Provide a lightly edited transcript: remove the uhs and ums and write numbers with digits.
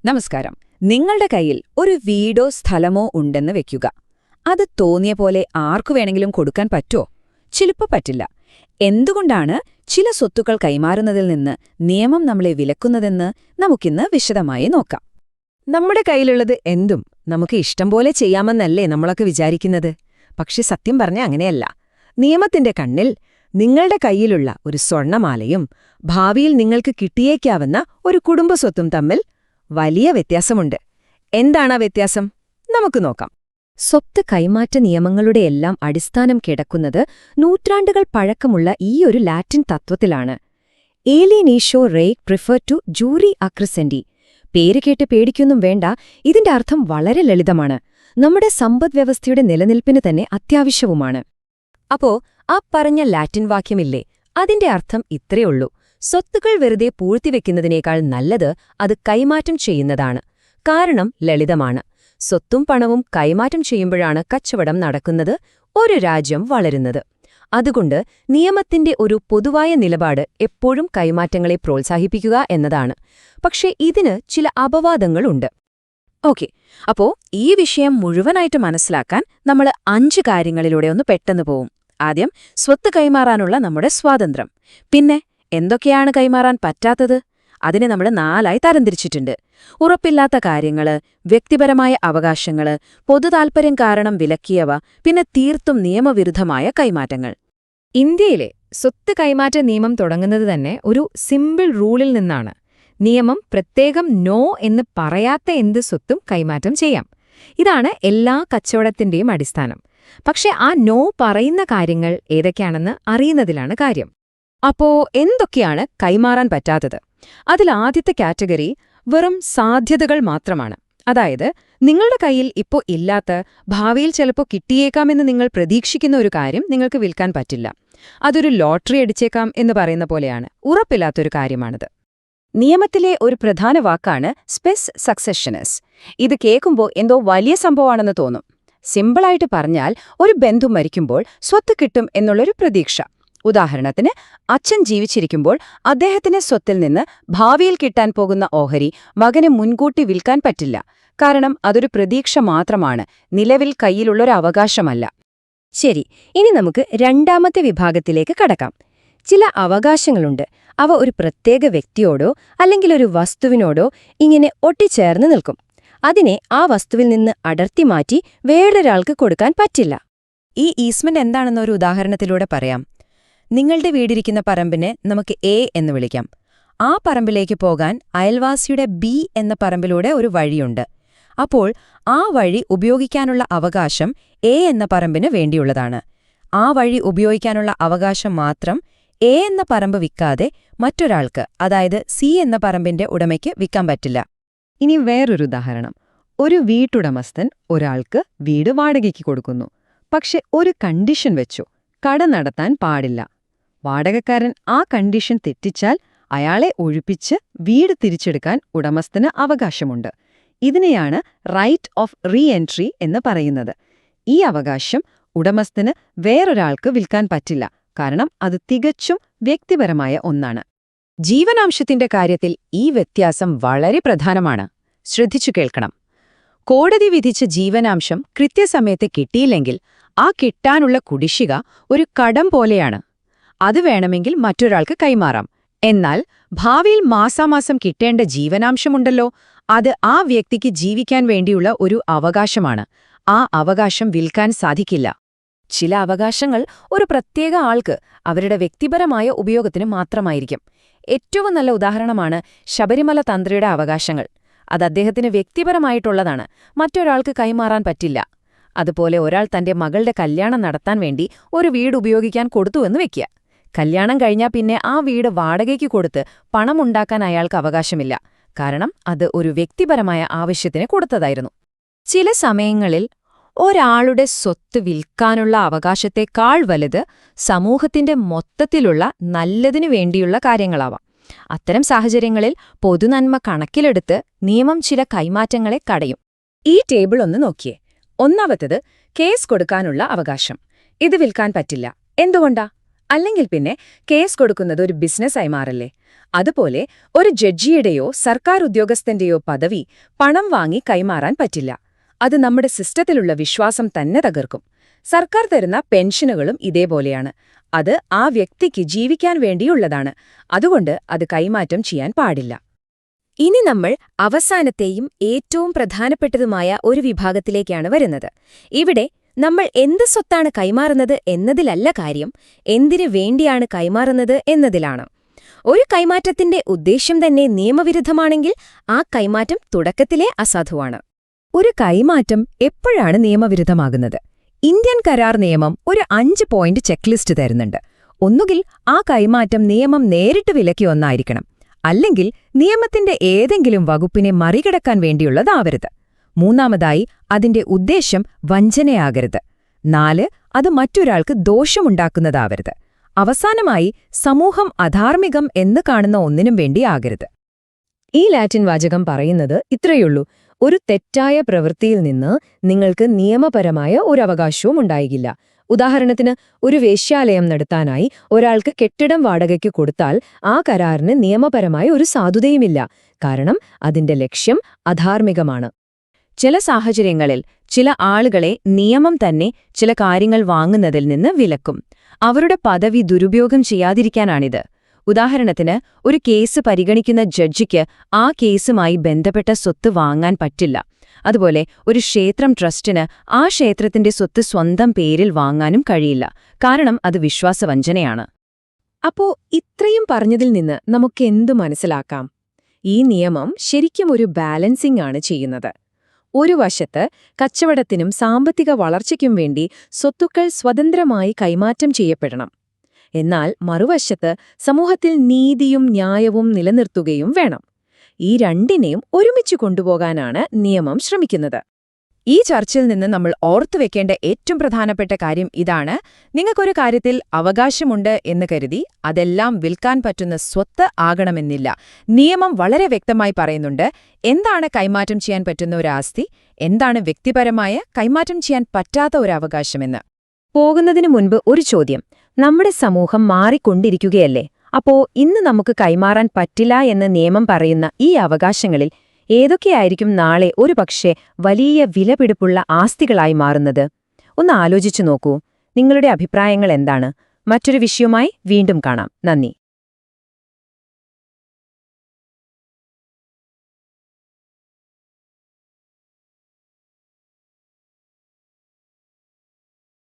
നമസ്കാരം. നിങ്ങളുടെ കയ്യിൽ ഒരു വീടോ സ്ഥലമോ ഉണ്ടെന്ന് വെക്കുക. അത് തോന്നിയ പോലെ ആർക്കു വേണമെങ്കിലും കൊടുക്കാൻ പറ്റുമോ? ചിലപ്പോൾ പറ്റില്ല. എന്തുകൊണ്ടാണ് ചില സ്വത്തുക്കൾ കൈമാറുന്നതിൽ നിന്ന് നിയമം നമ്മളെ വിലക്കുന്നതെന്ന് നമുക്കിന്ന് വിശദമായി നോക്കാം. നമ്മുടെ കയ്യിലുള്ളത് എന്തും നമുക്ക് ഇഷ്ടം പോലെ ചെയ്യാമെന്നല്ലേ നമ്മളൊക്കെ വിചാരിക്കുന്നത്. പക്ഷെ സത്യം പറഞ്ഞാൽ അങ്ങനെയല്ല. നിയമത്തിന്റെ കണ്ണിൽ നിങ്ങളുടെ കയ്യിലുള്ള ഒരു സ്വർണമാലയും ഭാവിയിൽ നിങ്ങൾക്ക് കിട്ടിയേക്കാവുന്ന ഒരു കുടുംബസ്വത്തും തമ്മിൽ വലിയ വ്യത്യാസമുണ്ട്. എന്താണാ വ്യത്യാസം? നമുക്ക് നോക്കാം. സ്വത്ത് കൈമാറ്റ നിയമങ്ങളുടെയെല്ലാം അടിസ്ഥാനം കിടക്കുന്നത് നൂറ്റാണ്ടുകൾ പഴക്കമുള്ള ഈയൊരു ലാറ്റിൻ തത്വത്തിലാണ്. ഏലിയനേഷോ റേ പ്രിഫർ ടു ജൂറി അക്രിസെന്റി. പേര് കേട്ട് പേടിക്കൊന്നും വേണ്ട. ഇതിന്റെ അർത്ഥം വളരെ ലളിതമാണ്. നമ്മുടെ സമ്പദ്വ്യവസ്ഥയുടെ നിലനിൽപ്പിന് തന്നെ അത്യാവശ്യവുമാണ്. അപ്പോ ആ പറഞ്ഞ ലാറ്റിൻ വാക്യമില്ലേ, അതിന്റെ അർത്ഥം ഇത്രയുള്ളൂ: സ്വത്തുക്കൾ വെറുതെ പൂഴ്ത്തിവെക്കുന്നതിനേക്കാൾ നല്ലത് അത് കൈമാറ്റം ചെയ്യുന്നതാണ്. കാരണം ലളിതമാണ്. സ്വത്തും പണവും കൈമാറ്റം ചെയ്യുമ്പോഴാണ് കച്ചവടം നടക്കുന്നത്, ഒരു രാജ്യം വളരുന്നത്. അതുകൊണ്ട് നിയമത്തിന്റെ ഒരു പൊതുവായ നിലപാട് എപ്പോഴും കൈമാറ്റങ്ങളെ പ്രോത്സാഹിപ്പിക്കുക എന്നതാണ്. പക്ഷേ ഇതിന് ചില അപവാദങ്ങളുണ്ട്. ഓക്കെ, അപ്പോ ഈ വിഷയം മുഴുവനായിട്ട് മനസ്സിലാക്കാൻ നമ്മൾ 5 കാര്യങ്ങളിലൂടെ ഒന്ന് പെട്ടെന്ന് പോവും. ആദ്യം, സ്വത്ത് കൈമാറാനുള്ള നമ്മുടെ സ്വാതന്ത്ര്യം. പിന്നെ എന്തൊക്കെയാണ് കൈമാറാൻ പറ്റാത്തത്? അതിനെ നമ്മൾ 4ആയി തരംതിരിച്ചിട്ടുണ്ട്. ഉറപ്പില്ലാത്ത കാര്യങ്ങള്, വ്യക്തിപരമായ അവകാശങ്ങള്, പൊതുതാൽപര്യം കാരണം വിലക്കിയവ, പിന്നെ തീർത്തും നിയമവിരുദ്ധമായ കൈമാറ്റങ്ങൾ. ഇന്ത്യയിലെ സ്വത്ത് കൈമാറ്റ നിയമം തുടങ്ങുന്നത് തന്നെ ഒരു സിമ്പിൾ റൂളിൽ നിന്നാണ്. നിയമം പ്രത്യേകം നോ എന്ന് പറയാത്ത എന്ത് സ്വത്തും കൈമാറ്റം ചെയ്യാം. ഇതാണ് എല്ലാ കച്ചവടത്തിന്റെയും അടിസ്ഥാനം. പക്ഷെ ആ നോ പറയുന്ന കാര്യങ്ങൾ ഏതൊക്കെയാണെന്ന് അറിയുന്നതിലാണ് കാര്യം. അപ്പോ എന്തൊക്കെയാണ് കൈമാറാൻ പറ്റാത്തത്? അതിലാദ്യത്തെ കാറ്റഗറി വെറും സാധ്യതകൾ മാത്രമാണ്. അതായത്, നിങ്ങളുടെ കയ്യിൽ ഇപ്പോ ഇല്ലാത്ത, ഭാവിയിൽ ചിലപ്പോൾ കിട്ടിയേക്കാമെന്ന് നിങ്ങൾ പ്രതീക്ഷിക്കുന്ന ഒരു കാര്യം നിങ്ങൾക്ക് വിൽക്കാൻ പറ്റില്ല. അതൊരു ലോട്ടറി അടിച്ചേക്കാം എന്ന് പറയുന്ന പോലെയാണ്. ഉറപ്പില്ലാത്തൊരു കാര്യമാണിത്. നിയമത്തിലെ ഒരു പ്രധാന വാക്കാണ് സ്പെസ് സക്സഷനസ്. ഇത് കേൾക്കുമ്പോൾ എന്തോ വലിയ സംഭവമാണെന്ന് തോന്നും. സിമ്പിളായിട്ട് പറഞ്ഞാൽ, ഒരു ബന്ധു മരിക്കുമ്പോൾ സ്വത്ത് കിട്ടും എന്നുള്ളൊരു പ്രതീക്ഷ. ഉദാഹരണത്തിന്, അച്ഛൻ ജീവിച്ചിരിക്കുമ്പോൾ അദ്ദേഹത്തിന് സ്വത്തിൽ നിന്ന് ഭാവിയിൽ കിട്ടാൻ പോകുന്ന ഓഹരി മകന് മുൻകൂട്ടി വിൽക്കാൻ പറ്റില്ല. കാരണം അതൊരു പ്രതീക്ഷ മാത്രമാണ്, നിലവിൽ കയ്യിലുള്ളൊരു അവകാശമല്ല. ശരി, ഇനി നമുക്ക് രണ്ടാമത്തെ വിഭാഗത്തിലേക്ക് കടക്കാം. ചില അവകാശങ്ങളുണ്ട്. അവ ഒരു പ്രത്യേക വ്യക്തിയോടോ അല്ലെങ്കിൽ ഒരു വസ്തുവിനോടോ ഇങ്ങനെ ഒട്ടിച്ചേർന്ന് നിൽക്കും. അതിനെ ആ വസ്തുവിൽ നിന്ന് അടർത്തി മാറ്റി വേറൊരാൾക്ക് കൊടുക്കാൻ പറ്റില്ല. ഈ ഈസ്മെന്റ് എന്താണെന്നൊരു ഉദാഹരണത്തിലൂടെ പറയാം. നിങ്ങളുടെ വീടിരിക്കുന്ന പറമ്പിനെ നമുക്ക് എ എന്ന് വിളിക്കാം. ആ പറമ്പിലേക്ക് പോകാൻ അയൽവാസിയുടെ ബി എന്ന പറമ്പിലൂടെ ഒരു വഴിയുണ്ട്. അപ്പോൾ ആ വഴി ഉപയോഗിക്കാനുള്ള അവകാശം എ എന്ന പറമ്പിന് വേണ്ടിയുള്ളതാണ്. ആ വഴി ഉപയോഗിക്കാനുള്ള അവകാശം മാത്രം എ എന്ന പറമ്പ് വിൽക്കാതെ മറ്റൊരാൾക്ക്, അതായത് സി എന്ന പറമ്പിന്റെ ഉടമയ്ക്ക് വിൽക്കാൻ പറ്റില്ല. ഇനി വേറൊരു ഉദാഹരണം. ഒരു വീട്ടുടമസ്ഥൻ ഒരാൾക്ക് വീട് വാടകയ്ക്ക് കൊടുക്കുന്നു. പക്ഷെ ഒരു കണ്ടീഷൻ വെച്ചു: കട നടത്താൻ പാടില്ല. വാടകക്കാരൻ ആ കണ്ടീഷൻ തെറ്റിച്ചാൽ അയാളെ ഒഴിപ്പിച്ച് വീട് തിരിച്ചെടുക്കാൻ ഉടമസ്ഥന് അവകാശമുണ്ട്. ഇതിനെയാണ് റൈറ്റ് ഓഫ് റീ എൻട്രി എന്ന് പറയുന്നത്. ഈ അവകാശം ഉടമസ്ഥന് വേറൊരാൾക്ക് വിൽക്കാൻ പറ്റില്ല. കാരണം അത് തികച്ചും വ്യക്തിപരമായ ഒന്നാണ്. ജീവനാംശത്തിന്റെ കാര്യത്തിൽ ഈ വ്യത്യാസം വളരെ പ്രധാനമാണ്. ശ്രദ്ധിച്ചു കേൾക്കണം. കോടതി വിധിച്ച ജീവനാംശം കൃത്യസമയത്ത് കിട്ടിയില്ലെങ്കിൽ ആ കിട്ടാനുള്ള കുടിശ്ശിക ഒരു കടം പോലെയാണ്. അത് വേണമെങ്കിൽ മറ്റൊരാൾക്ക് കൈമാറാം. എന്നാൽ ഭാവിയിൽ മാസാമാസം കിട്ടേണ്ട ജീവനാംശമുണ്ടല്ലോ, അത് ആ വ്യക്തിക്ക് ജീവിക്കാൻ വേണ്ടിയുള്ള ഒരു അവകാശമാണ്. ആ അവകാശം വിൽക്കാൻ സാധിക്കില്ല. ചില അവകാശങ്ങൾ ഒരു പ്രത്യേക ആൾക്ക് അവരുടെ വ്യക്തിപരമായ ഉപയോഗത്തിന് മാത്രമായിരിക്കും. ഏറ്റവും നല്ല ഉദാഹരണമാണ് ശബരിമല തന്ത്രിയുടെ അവകാശങ്ങൾ. അത് അദ്ദേഹത്തിന് വ്യക്തിപരമായിട്ടുള്ളതാണ്, മറ്റൊരാൾക്ക് കൈമാറാൻ പറ്റില്ല. അതുപോലെ ഒരാൾ തന്റെ മകളുടെ കല്യാണം നടത്താൻ വേണ്ടി ഒരു വീട് ഉപയോഗിക്കാൻ കൊടുത്തുവെന്ന് വെക്കുക. കല്യാണം കഴിഞ്ഞാൽ പിന്നെ ആ വീട് വാടകയ്ക്ക് കൊടുത്ത് പണമുണ്ടാക്കാൻ അയാൾക്ക് അവകാശമില്ല. കാരണം അത് ഒരു വ്യക്തിപരമായ ആവശ്യത്തിന് കൊടുത്തതായിരുന്നു. ചില സമയങ്ങളിൽ ഒരാളുടെ സ്വത്ത് വിൽക്കാനുള്ള അവകാശത്തെക്കാൾ വലുത് സമൂഹത്തിന്റെ മൊത്തത്തിലുള്ള നല്ലതിനു വേണ്ടിയുള്ള കാര്യങ്ങളാവാം. അത്തരം സാഹചര്യങ്ങളിൽ പൊതുനന്മ കണക്കിലെടുത്ത് നിയമം ചില കൈമാറ്റങ്ങളെ തടയും. ഈ ടേബിൾ ഒന്ന് നോക്കിയേ. ഒന്നാമത്തേത്, കേസ് കൊടുക്കാനുള്ള അവകാശം. ഇത് വിൽക്കാൻ പറ്റില്ല. എന്തുകൊണ്ടാ? അല്ലെങ്കിൽ പിന്നെ കേസ് കൊടുക്കുന്നത് ഒരു ബിസിനസ്സായി മാറല്ലേ? അതുപോലെ ഒരു ജഡ്ജിയുടെയോ സർക്കാർ ഉദ്യോഗസ്ഥന്റെയോ പദവി പണം വാങ്ങി കൈമാറാൻ പറ്റില്ല. അത് നമ്മുടെ സിസ്റ്റത്തിലുള്ള വിശ്വാസം തന്നെ തകർക്കും. സർക്കാർ തരുന്ന പെൻഷനുകളും ഇതേപോലെയാണ്. അത് ആ വ്യക്തിക്ക് ജീവിക്കാൻ വേണ്ടിയുള്ളതാണ്. അതുകൊണ്ട് അത് കൈമാറ്റം ചെയ്യാൻ പാടില്ല. ഇനി നമ്മൾ അവസാനത്തെയും ഏറ്റവും പ്രധാനപ്പെട്ടതുമായ ഒരു വിഭാഗത്തിലേക്കാണ് വരുന്നത്. ഇവിടെ നമ്മൾ എന്ത് സ്വത്താണ് കൈമാറുന്നത് എന്നതിലല്ല കാര്യം, എന്തിനു വേണ്ടിയാണ് കൈമാറുന്നത് എന്നതിലാണ്. ഒരു കൈമാറ്റത്തിന്റെ ഉദ്ദേശ്യം തന്നെ നിയമവിരുദ്ധമാണെങ്കിൽ ആ കൈമാറ്റം തുടക്കത്തിലേ അസാധുവാണ്. ഒരു കൈമാറ്റം എപ്പോഴാണ് നിയമവിരുദ്ധമാകുന്നത്? ഇന്ത്യൻ കരാർ നിയമം ഒരു 5 പോയിന്റ് ചെക്ക്ലിസ്റ്റ് തരുന്നുണ്ട്. ഒന്നുകിൽ ആ കൈമാറ്റം നിയമം നേരിട്ട് വിലക്കിയ ഒന്നായിരിക്കണം, അല്ലെങ്കിൽ നിയമത്തിന്റെ ഏതെങ്കിലും വകുപ്പിനെ മറികടക്കാൻ വേണ്ടിയുള്ളതാവരുത്. മൂന്നാമതായി, അതിന്റെ ഉദ്ദേശ്യം വഞ്ചനയാകരുത്. 4, അത് മറ്റൊരാൾക്ക് ദോഷമുണ്ടാക്കുന്നതാവരുത്. അവസാനമായി, സമൂഹം അധാർമികം എന്ന് കാണുന്ന ഒന്നിനും വേണ്ടിയാകരുത്. ഈ ലാറ്റിൻ വാചകം പറയുന്നത് ഇത്രയുള്ളൂ: ഒരു തെറ്റായ പ്രവൃത്തിയിൽ നിന്ന് നിങ്ങൾക്ക് നിയമപരമായ ഒരു അവകാശവും ഉണ്ടായില്ല. ഉദാഹരണത്തിന്, ഒരു വേശ്യാലയം നടത്താനായി ഒരാൾക്ക് കെട്ടിടം വാടകയ്ക്ക് കൊടുത്താൽ ആ കരാറിന് നിയമപരമായ ഒരു സാധുതയുമില്ല, കാരണം അതിന്റെ ലക്ഷ്യം അധാർമികമാണ്. ചില സാഹചര്യങ്ങളിൽ ചില ആളുകളെ നിയമം തന്നെ ചില കാര്യങ്ങൾ വാങ്ങുന്നതിൽ നിന്ന് വിലക്കും. അവരുടെ പദവി ദുരുപയോഗം ചെയ്യാതിരിക്കാനാണിത്. ഉദാഹരണത്തിന്, ഒരു കേസ് പരിഗണിക്കുന്ന ജഡ്ജിക്ക് ആ കേസുമായി ബന്ധപ്പെട്ട സ്വത്ത് വാങ്ങാൻ പറ്റില്ല. അതുപോലെ ഒരു ക്ഷേത്രം ട്രസ്റ്റിന് ആ ക്ഷേത്രത്തിന്റെ സ്വത്ത് സ്വന്തം പേരിൽ വാങ്ങാനും കഴിയില്ല, കാരണം അത് വിശ്വാസവഞ്ചനയാണ്. അപ്പോ ഇത്രയും പറഞ്ഞതിൽ നിന്ന് നമുക്കെന്തു മനസ്സിലാക്കാം? ഈ നിയമം ശരിക്കും ഒരു ബാലൻസിംഗ് ആണ് ചെയ്യുന്നത്. ഒരു വശത്ത് കച്ചവടത്തിനും സാമ്പത്തിക വളർച്ചയ്ക്കും വേണ്ടി സ്വത്തുക്കൾ സ്വതന്ത്രമായി കൈമാറ്റം ചെയ്യപ്പെടണം. എന്നാൽ മറുവശത്ത് സമൂഹത്തിൽ നീതിയും ന്യായവും നിലനിർത്തുകയും വേണം. ഈ രണ്ടിനെയും ഒരുമിച്ച് കൊണ്ടുപോകാനാണ് നിയമം ശ്രമിക്കുന്നത്. ഈ ചർച്ചയിൽ നിന്ന് നമ്മൾ ഓർത്തുവെക്കേണ്ട ഏറ്റവും പ്രധാനപ്പെട്ട കാര്യം ഇതാണ്: നിങ്ങൾക്കൊരു കാര്യത്തിൽ അവകാശമുണ്ട് എന്ന് കരുതി അതെല്ലാം വിൽക്കാൻ പറ്റുന്ന സ്വത്ത് ആകണമെന്നില്ല. നിയമം വളരെ വ്യക്തമായി പറയുന്നുണ്ട് എന്താണ് കൈമാറ്റം ചെയ്യാൻ പറ്റുന്ന ഒരു ആസ്തി, എന്താണ് വ്യക്തിപരമായ കൈമാറ്റം ചെയ്യാൻ പറ്റാത്ത ഒരു അവകാശമെന്ന്. പോകുന്നതിനു മുൻപ് ഒരു ചോദ്യം: നമ്മുടെ സമൂഹം മാറിക്കൊണ്ടിരിക്കുകയല്ലേ? അപ്പോ ഇന്ന് നമുക്ക് കൈമാറാൻ പറ്റില്ല എന്ന് നിയമം പറയുന്ന ഈ അവകാശങ്ങളിൽ ഏതൊക്കെയായിരിക്കും നാളെ ഒരുപക്ഷെ വലിയ വിലപിടിപ്പുള്ള ആസ്തികളായി മാറുന്നത്? ഒന്ന് ആലോചിച്ചു നോക്കൂ. നിങ്ങളുടെ അഭിപ്രായങ്ങൾ എന്താണ്? മറ്റൊരു വിഷയവുമായി വീണ്ടും കാണാം. നന്ദി.